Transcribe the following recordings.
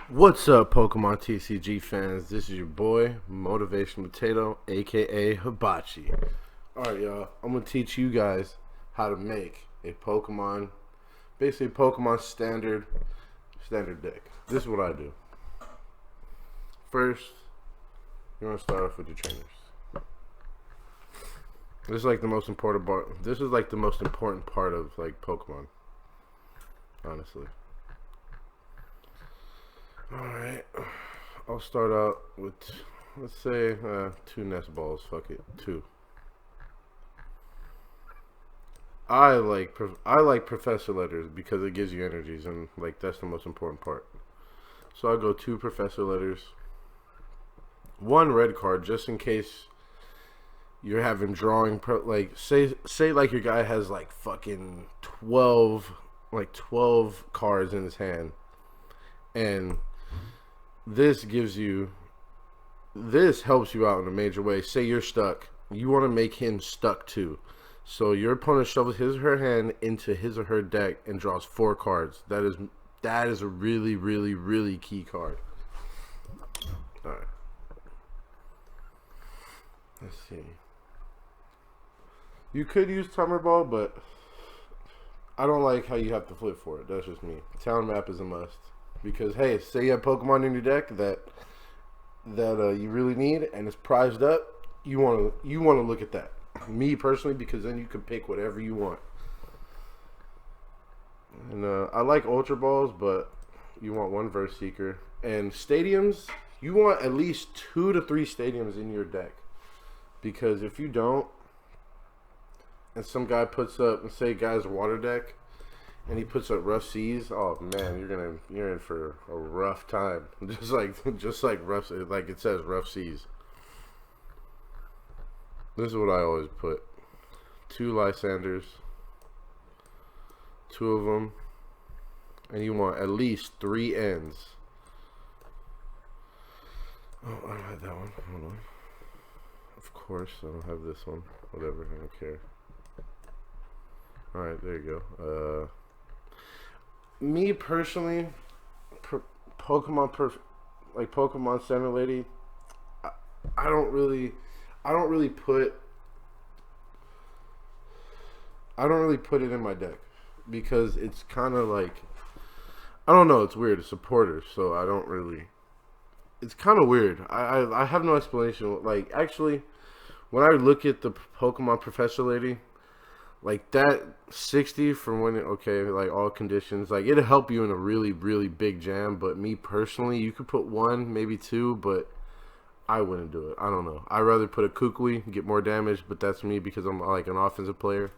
What's up, Pokemon TCG fans? This is your boy, Motivation Potato, aka Hibachi. Alright, y'all. I'm gonna teach you guys how to make a Pokemon, basically Pokemon standard deck. This is what I do. First, you're gonna start off with your trainers. This is like the most important part. This is like the most important part of like Pokemon, honestly. Alright, I'll start out with, let's say, 2 nest balls. Fuck it, 2. I like professor letters because it gives you energies, and like that's the most important part. So I'll go 2 professor letters, 1 red card just in case you're having drawing. Like say like your guy has like fucking 12 cards in his hand, and this helps you out in a major way. Say you're stuck. You want to make him stuck too. So your opponent shovels his or her hand into his or her deck and draws 4 cards. That is a really, really, really key card. Alright. Let's see. You could use Timer Ball, but I don't like how you have to flip for it. That's just me. Town Map is a must. Because hey, say you have Pokemon in your deck that you really need and it's prized up, you want to look at that. Me personally, because then you can pick whatever you want. And I like Ultra Balls, but you want 1 Verse Seeker. And stadiums, you want at least 2 to 3 stadiums in your deck, because if you don't, and some guy puts up, and say guy's water deck, and he puts up Rough Seas, oh man, you're in for a rough time. just like rough, like it says, Rough Seas. This is what I always put: 2 Lysanders, 2 of them, and you want at least 3 ends. Oh, I don't have that one. Hold on. Of course, I don't have this one. Whatever, I don't care. All right, there you go. Me personally, Pokemon Center Lady, I don't really put it in my deck because it's kind of like, I don't know, it's weird. It's supporters, so I don't really. It's kind of weird. I have no explanation. Like, actually, when I look at the Pokemon Professor Lady, like that 60 from when like all conditions, like it'll help you in a really, really big jam. But me personally, you could put 1, maybe 2, but I wouldn't do it. I don't know. I'd rather put a Kukui, get more damage, but that's me because I'm like an offensive player.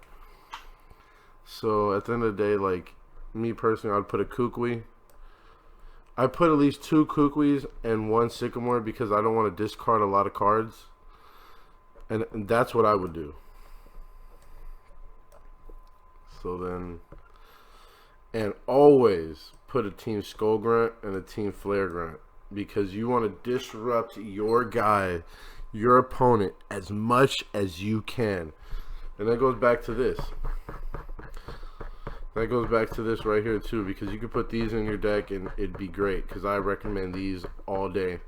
So at the end of the day, like me personally, I'd put a Kukui. I put at least 2 Kukuis and 1 Sycamore because I don't want to discard a lot of cards, and that's what I would do. So then, and always put a Team Skull Grunt and a Team Flare Grunt, because you want to disrupt your guy, your opponent, as much as you can. And that goes back to this. That goes back to this right here too, because you can put these in your deck and it'd be great, because I recommend these all day.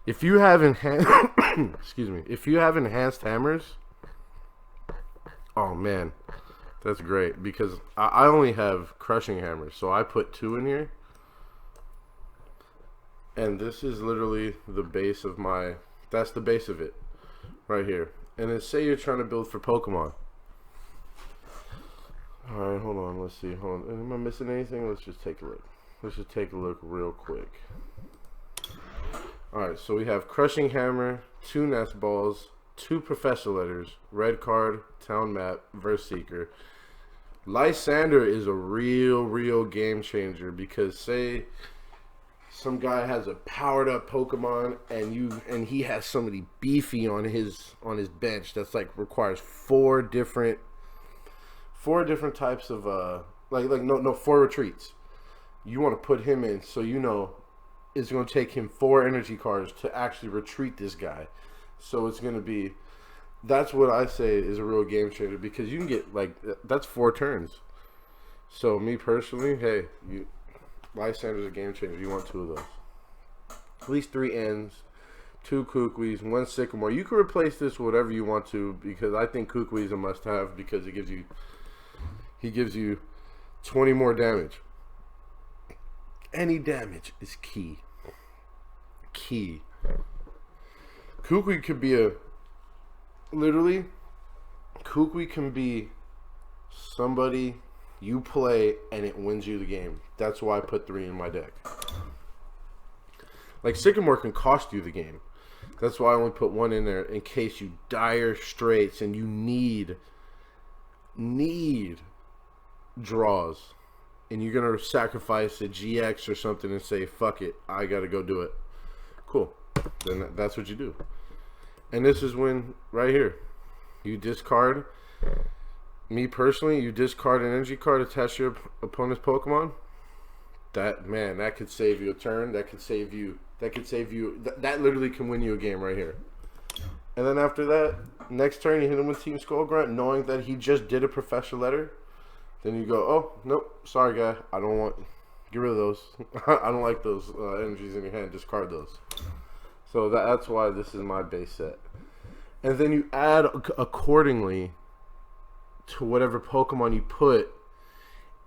If you have enhanced excuse me, if you have enhanced hammers, oh man, that's great, because I only have crushing hammers, so I put 2 in here. And this is literally the base of my, that's the base of it right here. And then say you're trying to build for Pokemon. Alright, hold on, let's see. Hold on. Am I missing anything? Let's just take a look. Let's just take a look real quick. Alright, so we have Crushing Hammer, 2 Nest Balls, 2 Professor Letters, Red Card, Town Map, Verse Seeker. Lysander is a real game changer, because say some guy has a powered up Pokemon and he has somebody beefy on his bench that's like requires 4 different types of 4 retreats. You want to put him in, so you know it's going to take him 4 energy cards to actually retreat this guy. So it's going to be, that's what I say is a real game changer, because you can get like, that's 4 turns. So me personally, hey, Lysander's a game changer. You want 2 of those. At least 3 Ns, 2 Kukuis, 1 Sycamore. You can replace this with whatever you want to, because I think Kukui is a must-have, because he gives you 20 more damage. Any damage is key. Kukui could be literally, Kukui can be somebody you play and it wins you the game. That's why I put 3 in my deck. Like, Sycamore can cost you the game. That's why I only put 1 in there, in case you dire straits and you need draws. And you're going to sacrifice a GX or something and say, fuck it, I got to go do it. Cool. Then that's what you do. And this is when, right here, you discard. Me personally, you discard an energy card attached to your opponent's Pokemon. That could save you a turn. That literally can win you a game right here. And then after that, next turn you hit him with Team Skull Grunt, knowing that he just did a Professor Letter. Then you go, oh, nope, sorry guy, I don't want, get rid of those. I don't like those energies in your hand, discard those. So that's why this is my base set. And then you add accordingly to whatever Pokemon you put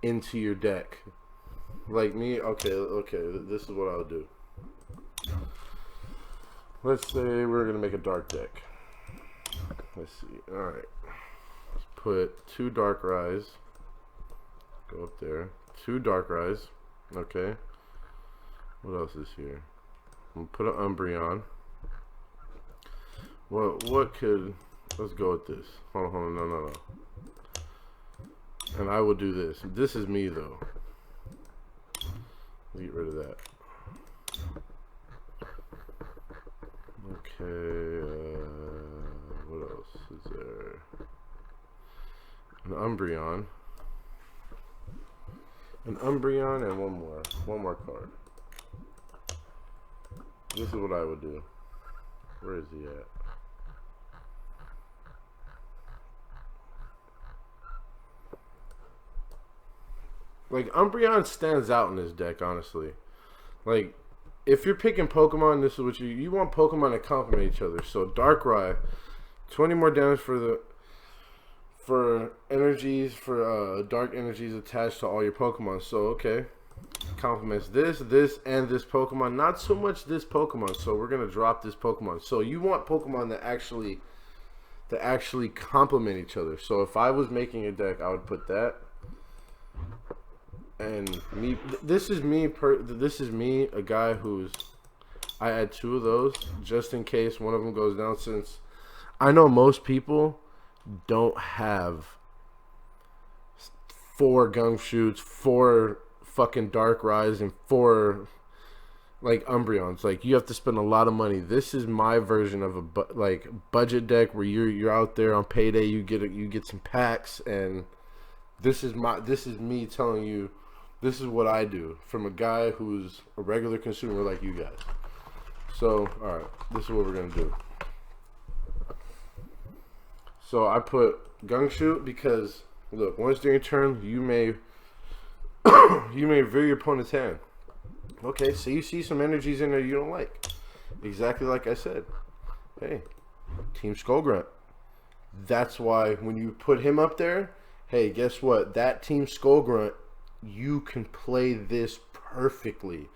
into your deck. Like me, okay, this is what I'll do. Let's say we're gonna make a dark deck. Let's see. Alright. Let's put 2 Darkrai's. Go up there. 2 Darkrai's. Okay. What else is here? I'm gonna put an Umbreon. Well, let's go with this. Hold on, no. And I will do this. This is me though. Get rid of that. Okay, what else is there? An Umbreon. And one more card. This is what I would do. Where is he at? Like, Umbreon stands out in this deck, honestly. Like, if you're picking Pokemon, this is what you want Pokemon to complement each other. So Darkrai, 20 more damage for energies, for dark energies attached to all your Pokemon. So okay, complements this, and this Pokemon. Not so much this Pokemon. So we're gonna drop this Pokemon. So you want Pokemon that actually complement each other. So if I was making a deck, I would put that. And me, this is me, a guy who's, I add 2 of those just in case one of them goes down, since I know most people don't have 4 Gumshoots, 4 fucking Darkrai's, and 4 like Umbreons. Like, you have to spend a lot of money. This is my version of a budget deck where you're out there on payday, you get some packs, and this is me telling you, this is what I do from a guy who's a regular consumer like you guys. So, alright, this is what we're going to do. So, I put Gumshoot because, look, once during your turn, you may veer your opponent's hand. Okay, so you see some energies in there you don't like. Exactly like I said. Hey, Team Skull Grunt. That's why when you put him up there, hey, guess what? That Team Skull Grunt, you can play this perfectly,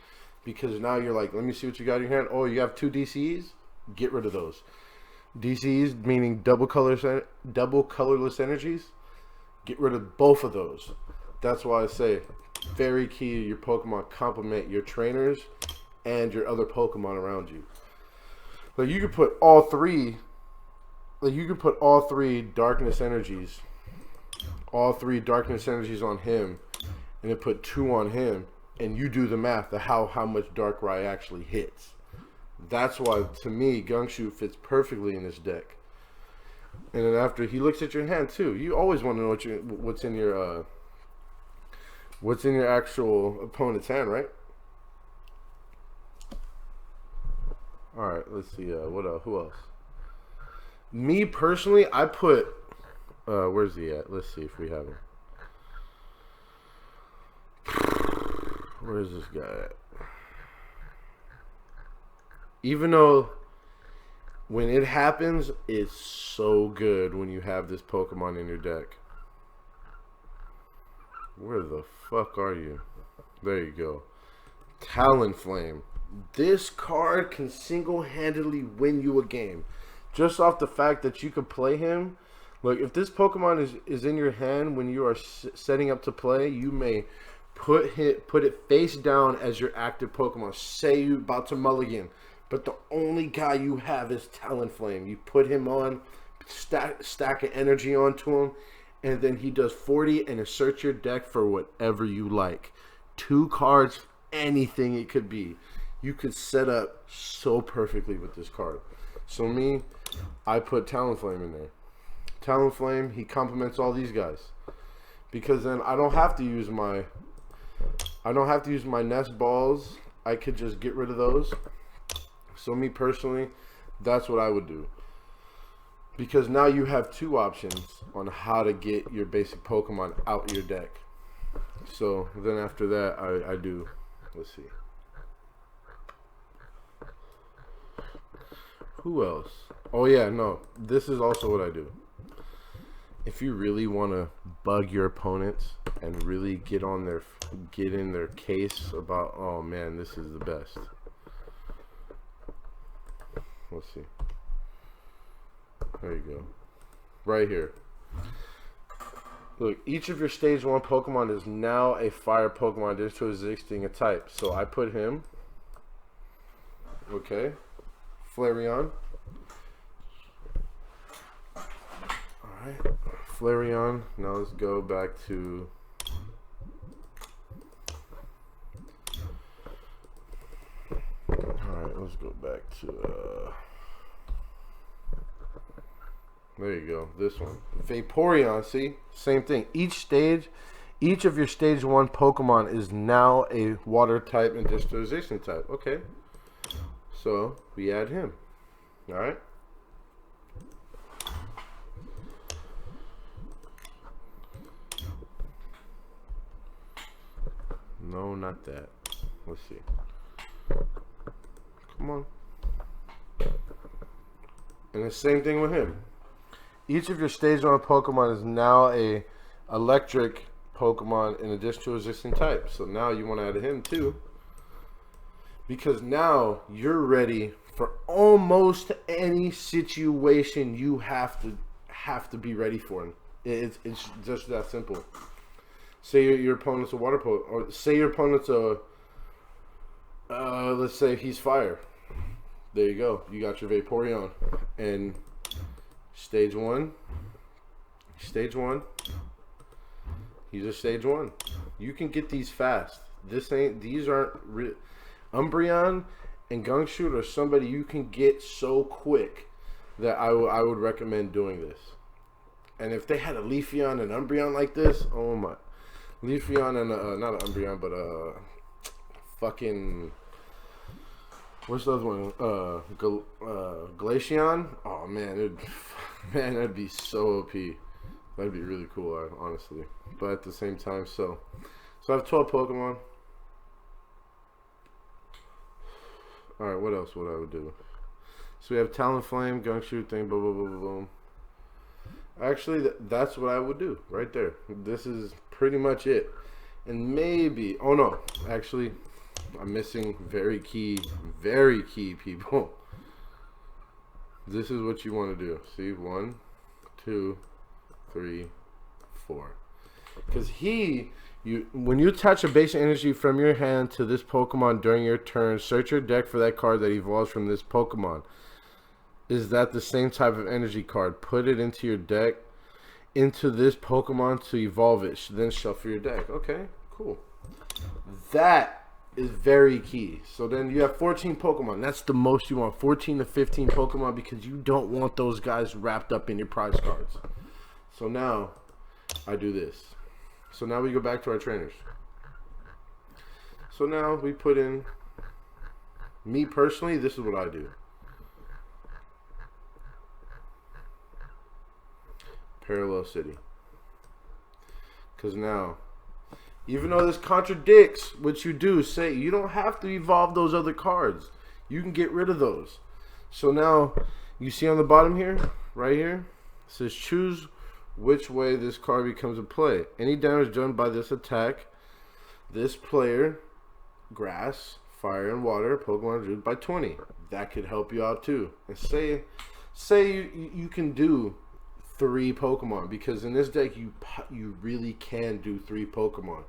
because now you're like, let me see what you got in your hand. Oh, you have 2 DCs? Get rid of those. DCs, meaning double colorless energies. Get rid of both of those. That's why I say, very key, your Pokemon complement your trainers and your other Pokemon around you. Like, you could put all 3, darkness energies, on him, and then put 2 on him, and you do the math of how much Darkrai actually hits. That's why, to me, Gumshoot fits perfectly in this deck. And then after, he looks at your hand too. You always want to know what's in your actual opponent's hand, right? All right, let's see. What else? Who else? Me personally, I put. Where's he at? Let's see if we have him. Where is this guy at? Even though when it happens, it's so good when you have this Pokemon in your deck. Where the fuck are you? There you go. Talonflame. This card can single-handedly win you a game. Just off the fact that you could play him. Look, if this Pokemon is in your hand when you are setting up to play, you may put it face down as your active Pokemon. Say you're about to mulligan, but the only guy you have is Talonflame. You put him on, stack of energy onto him, and then he does 40 and insert your deck for whatever you like. 2 cards, anything it could be. You could set up so perfectly with this card. So me, I put Talonflame in there. Talonflame, he complements all these guys. Because then I don't have to use my nest balls. I could just get rid of those. So me personally, that's what I would do. Because now you have 2 options on how to get your basic Pokemon out your deck. So then after that, I do, let's see. Who else? Oh yeah, no. This is also what I do. If you really want to bug your opponents and really get in their case about, oh man, this is the best. Let's see. There you go. Right here. Look, each of your stage 1 Pokemon is now a fire Pokemon due to existing a type. So I put him. Okay. Flareon. Alright. Flareon. Now let's go back to... Alright, let's go back to... There you go. This one. Vaporeon, see? Same thing. Each of your stage 1 Pokemon is now a water type and digitalization type. Okay. So, we add him. Alright. No, not that. Let's see. Come on. And the same thing with him. Each of your stage 1 Pokemon is now a electric Pokemon in addition to existing type. So now you want to add him too. Because now you're ready for almost any situation you have to be ready for. It's just that simple. Say your opponent's a water Pokemon, or say your opponent's a let's say he's fire. There you go. You got your Vaporeon. And stage 1. He's a stage 1. You can get these fast. These aren't Umbreon and Gumshoot are somebody you can get so quick that I would recommend doing this. And if they had a Leafeon and Umbreon like this, oh my. Leafeon and not an Umbreon, but fucking, what's the other one? Glaceon. Oh man, that'd be so OP. That'd be really cool, honestly. But at the same time, so I have 12 Pokemon. All right, what else would I would do? So we have Talonflame, Gumshoot thing, boom, boom, boom, boom, boom. Actually, that's what I would do right there. This is pretty much it. And maybe, oh no, actually, I'm missing very key people. This is what you want to do. See, 1, 2, 3, 4. Because when you attach a basic energy from your hand to this Pokemon during your turn, search your deck for that card that evolves from this Pokemon. Is that the same type of energy card? Put it into your deck, into this Pokemon to evolve it. Then shuffle your deck. Okay, cool. That is very key. So then you have 14 Pokemon. That's the most you want. 14 to 15 Pokemon because you don't want those guys wrapped up in your prize cards. So now I do this. So now we go back to our trainers. So now we put in, me personally, this is what I do. Parallel City. Because now, even though this contradicts what you do, say you don't have to evolve those other cards. You can get rid of those. So now, you see on the bottom here, right here, it says choose which way this card becomes a play. Any damage done by this attack, this player, grass, fire, and water, Pokemon reduced by 20. That could help you out too. And say you can do 3 Pokemon, because in this deck you really can do 3 Pokemon.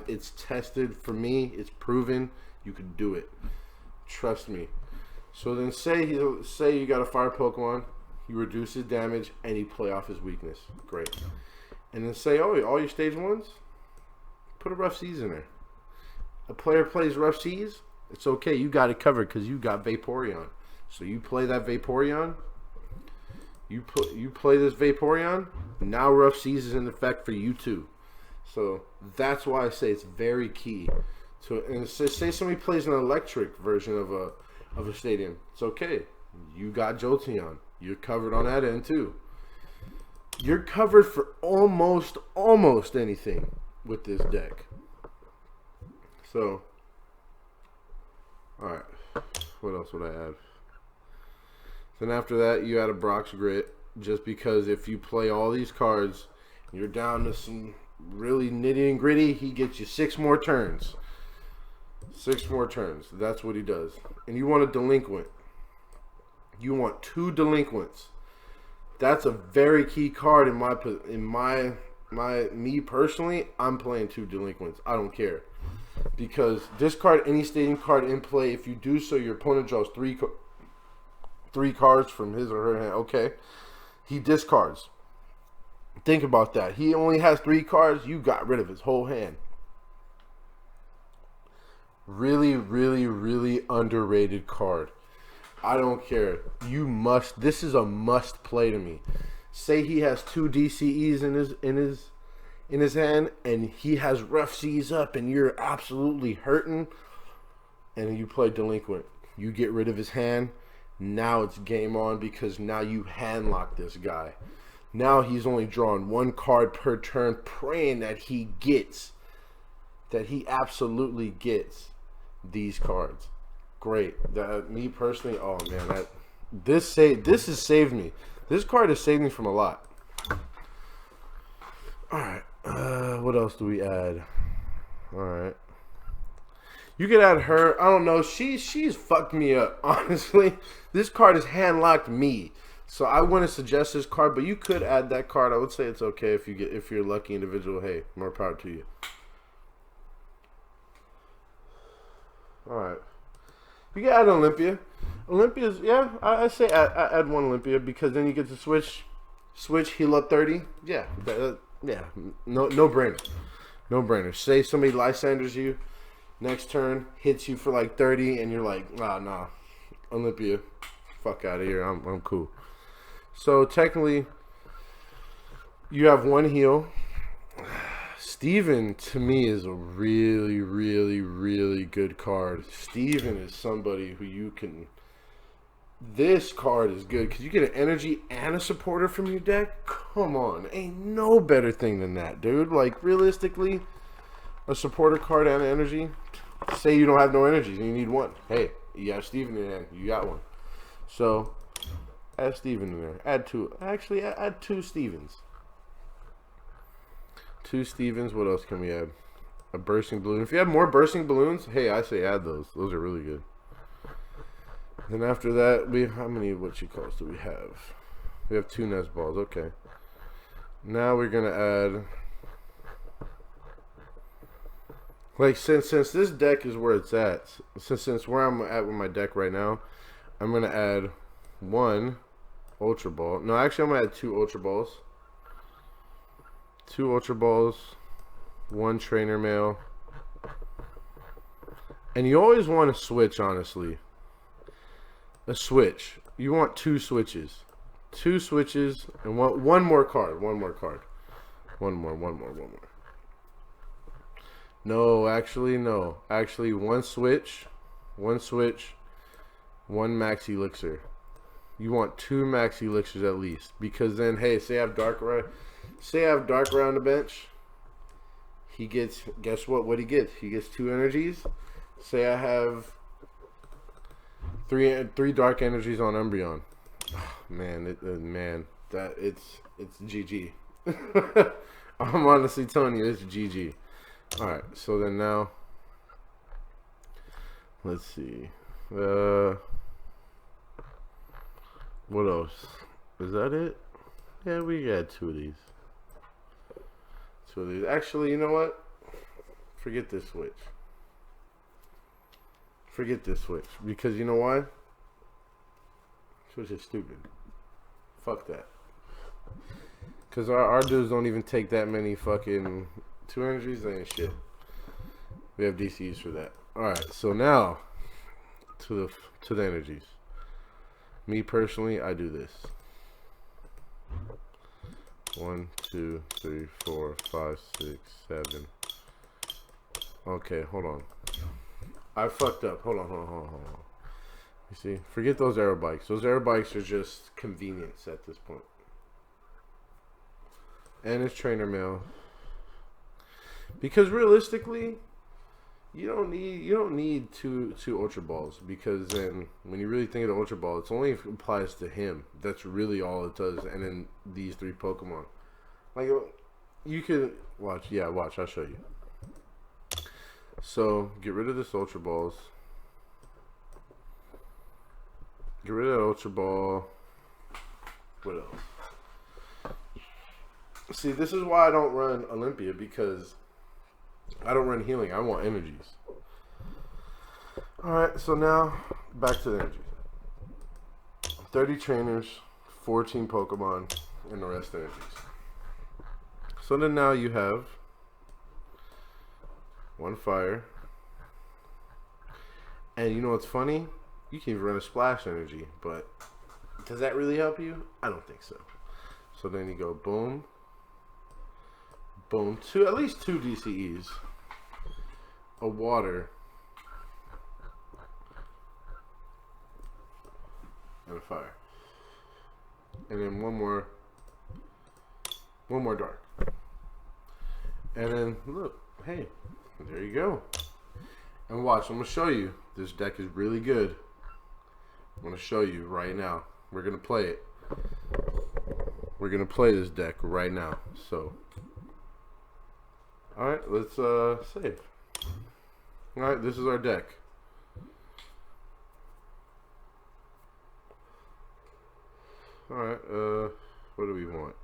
It's tested for me. It's proven you can do it. Trust me. So then say you got a fire Pokemon, you reduce his damage and you play off his weakness. Great. And then say, oh, all your stage 1s, put a Rough Seas in there. A player plays Rough Seas, it's okay. You got it covered because you got Vaporeon. So you play that Vaporeon. You play this Vaporeon. Now Rough Seas is in effect for you too. So that's why I say it's very key. So, and say somebody plays an electric version of a stadium. It's okay. You got Jolteon. You're covered on that end too. You're covered for almost anything with this deck. So, all right. What else would I add? Then after that, you add a Brock's Grit, just because if you play all these cards, you're down to some really nitty and gritty. He gets you 6 more turns. 6 more turns. That's what he does. And you want a delinquent. You want 2 delinquents. That's a very key card me personally. I'm playing 2 delinquents. I don't care, because discard any stadium card in play. If you do so, your opponent draws 3 cards from his or her hand. Okay, he discards. Think about that. He only has 3 cards. You got rid of his whole hand. Really, really, really underrated card. I don't care. You must. This is a must play to me. Say he has 2 DCEs in his hand, and he has Rough Seas up, and you're absolutely hurting, and you play Delinquent. You get rid of his hand. Now it's game on, because now you hand lock this guy. Now he's only drawing 1 card per turn, praying that he absolutely gets these cards. Great. Me personally, oh man, this has saved me. This card has saved me from a lot. All right. What else do we add? All right. You could add her. I don't know. She's fucked me up, honestly. This card has hand locked me. So I wouldn't suggest this card, but you could add that card. I would say it's okay if you're a lucky individual. Hey, more power to you. All right. You can add Olympia. Olympia's, yeah, I say add 1 Olympia, because then you get to switch, heal up 30. Yeah, yeah, no brainer. No brainer. Say somebody Lysanders you, next turn, hits you for like 30, and you're like, nah, Olympia, fuck out of here, I'm cool. So technically, you have 1 heal. Steven, to me, is a really, really, really good card. Steven is somebody who you can... This card is good, because you get an energy and a supporter from your deck. Come on. Ain't no better thing than that, dude. Like, realistically, a supporter card and energy. Say you don't have no energy and you need 1. Hey, you have Steven in your hand. You got 1. So, add Steven in there. Add 2. Actually, add 2 Stevens. 2 Stevens. What else can we add? A bursting balloon. If you have more bursting balloons, hey, I say add those. Those are really good. Then after that, how many do we have? We have 2 nest balls. Okay. Now we're gonna add, like, since this deck is where it's at, since where I'm at with my deck right now, I'm gonna add 1 Ultra Ball. No, actually, I'm gonna add 2 Ultra Balls. 2 Ultra Balls, 1 Trainer Mail. And you always want to switch, honestly. A switch. You want 2 switches. 2 switches and one more card. One more. No, actually, no. Actually, 1 switch, 1 Max Elixir. You want 2 Max Elixirs at least. Because then, hey, say I have Dark around the bench. He gets, guess what he gets? He gets 2 energies. Say I have Three dark energies on Umbreon. Oh, man, that it's GG. I'm honestly telling you, it's GG. All right, so then now, let's see. What else? Is that it? Yeah, we got two of these. Actually, you know what? Forget this switch. Because you know why? Switch is stupid. Fuck that. Because our dudes don't even take that many fucking 2 energies. They ain't shit. We have DCs for that. Alright, so now to the energies. Me personally, I do this. 1, 2, 3, 4, 5, 6, 7. Okay, hold on. I fucked up. Hold on. You see? Forget those aero bikes. Those aero bikes are just convenience at this point. And it's trainer mail. Because realistically, you don't need two Ultra Balls, because then when you really think of the Ultra Ball, it only applies to him. That's really all it does. And then these 3 Pokemon. Like, you could watch. Yeah, watch. I'll show you. So, get rid of this Ultra Balls. Get rid of that Ultra Ball. What else? See, this is why I don't run Olympia, because I don't run healing. I want energies. Alright, so now, back to the energies. 30 trainers, 14 Pokemon, and the rest energies. So then now you have 1 fire. And you know what's funny? You can even run a splash energy, but does that really help you? I don't think so. So then you go boom, boom, at least 2 DCEs, a water, and a fire. And then one more dark. And then look, hey, there you go. And watch, I'm gonna show you. This deck is really good. I'm gonna show you right now. We're gonna play it. We're gonna play this deck right now. So, all right, let's save. All right, this is our deck. All right, what do we want?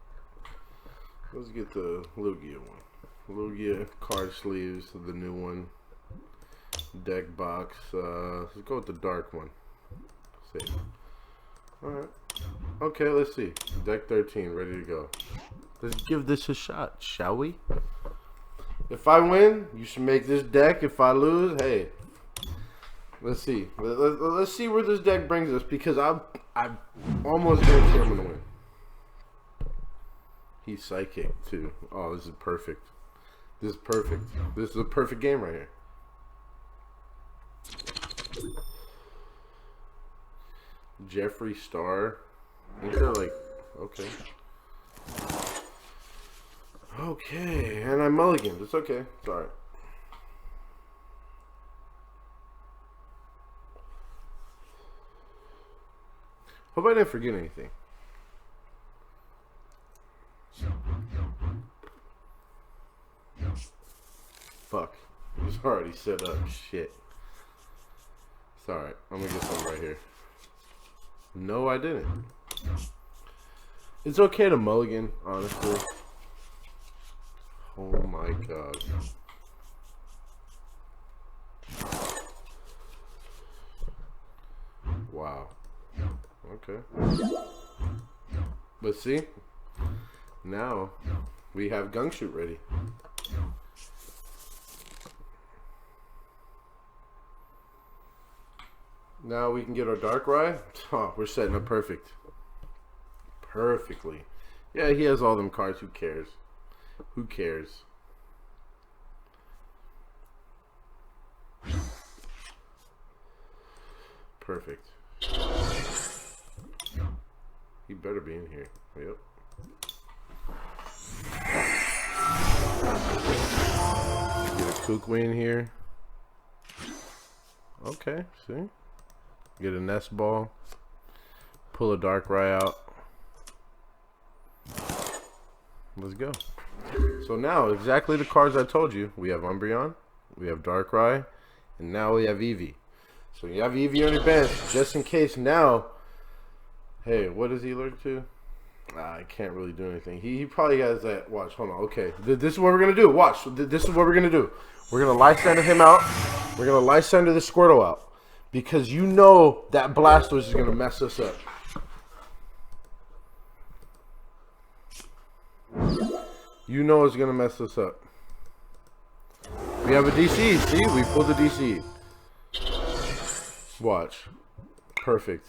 Let's get the Lugia one. Lugia card sleeves, the new one. Deck box. Let's go with the dark one. Save. Alright. Okay, let's see. Deck 13, ready to go. Let's give this a shot, shall we? If I win, you should make this deck. If I lose, hey. Let's see. Let's see where this deck brings us, because I'm almost guarantee I'm gonna win. He's psychic too. Oh, this is perfect. This is perfect. This is a perfect game right here. Jeffree Star. Ain't that like, okay. Okay, and I mulliganed. It's okay. It's alright. Hope I didn't forget anything. Fuck. It was already set up. Shit. It's alright. I'm gonna get some right here. No, I didn't. It's okay to mulligan, honestly. Oh my god. Wow. Okay. But see, now we have Gungshoot ready. Now we can get our Darkrai. Oh, we're setting up perfect. Perfectly. Yeah, he has all them cards. Who cares? Who cares? Perfect. He better be in here. Yep. Get a Kukui in here. Okay, see? Get a nest ball. Pull a Darkrai out. Let's go. So now, exactly the cards I told you. We have Umbreon, we have Darkrai, and now we have Eevee. So you have Eevee on your bench, just in case now. Hey, what does he alert to? I can't really do anything. He probably has that. Watch, hold on. Okay, this is what we're going to do. Watch, this is what we're going to do. We're going to Lysander him out. We're going to Lysander the Squirtle out. Because you know that Blastoise is going to mess us up. You know it's going to mess us up. We have a DC. See? We pulled the DC. Watch. Perfect.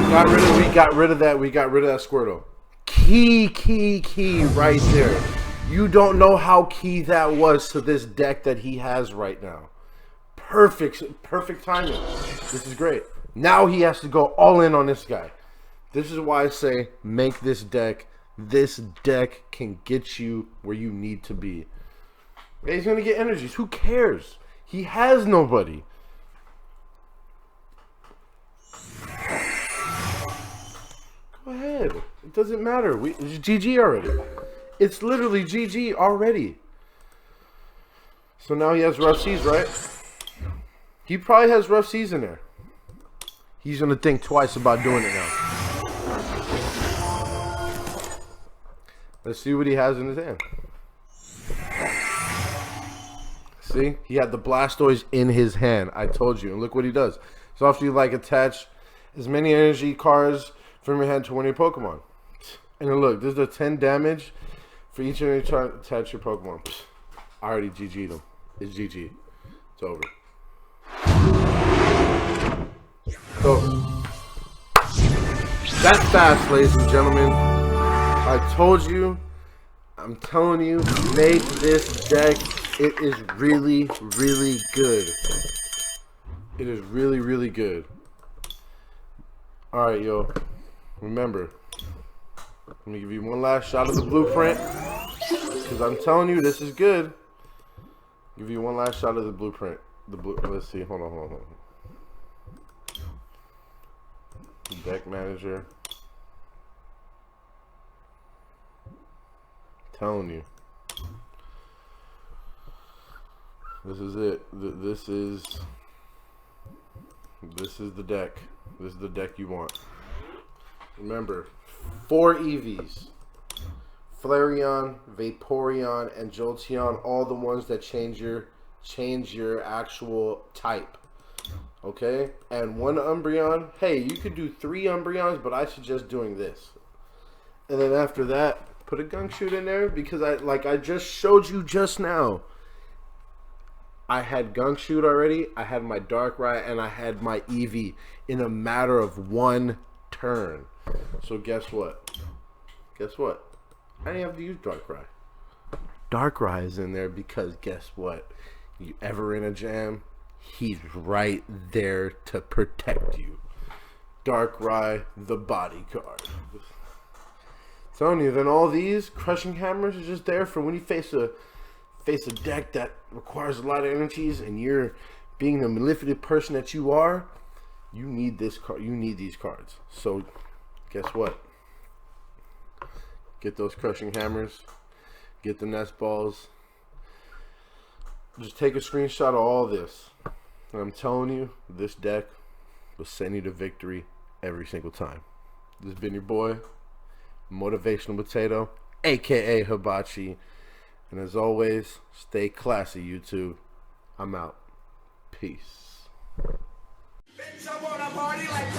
We got rid of that Squirtle. Key right there. You don't know how key that was to this deck that he has right now. Perfect timing. This is great. Now he has to go all in on this guy. This is why I say make this deck. This deck can get you where you need to be. He's going to get energies. Who cares? He has nobody. Go ahead. It doesn't matter. It's GG already. It's literally GG already. So now he has rough seas, right? He probably has rough seas in there. He's going to think twice about doing it now. Let's see what he has in his hand. See? He had the Blastoise in his hand. I told you. And look what he does. So after you like attach as many energy cards from your hand to one of your Pokemon. And then look, this is the 10 damage for each energy chart attach your Pokemon. I already GG'd him. It's GG. It's over. So that's fast, ladies and gentlemen. I told you. I'm telling you, make this deck. It is really, really good. It is really, really good. Alright, yo. Remember, let me give you one last shot of the blueprint. Because I'm telling you, this is good. Give you one last shot of the blueprint. Let's see. Hold on. Deck manager. Telling you. This is it. This is the deck. This is the deck you want. Remember, 4 EVs. Flareon, Vaporeon, and Jolteon, all the ones that change your actual type. Okay? And 1 Umbreon. Hey, you could do 3 Umbreons, but I suggest doing this. And then after that, put a Gunk-Shoot in there because I just showed you just now. I had Gunk-Shoot already, I had my Darkrai, and I had my Eevee in a matter of 1 turn. So guess what? Guess what? I didn't have to use Darkrai. Darkrai is in there because guess what? You ever in a jam, he's right there to protect you. Darkrai, the bodyguard. Telling you, then all these crushing hammers are just there for when you face a deck that requires a lot of energies, and you're being the manipulative person that you are. You need this card. You need these cards. So, guess what? Get those crushing hammers. Get the nest balls. Just take a screenshot of all this, and I'm telling you, this deck will send you to victory every single time. This has been your boy, Motivational Potato, aka Hibachi. And as always, stay classy, YouTube. I'm out. Peace. Bitch, I wanna party like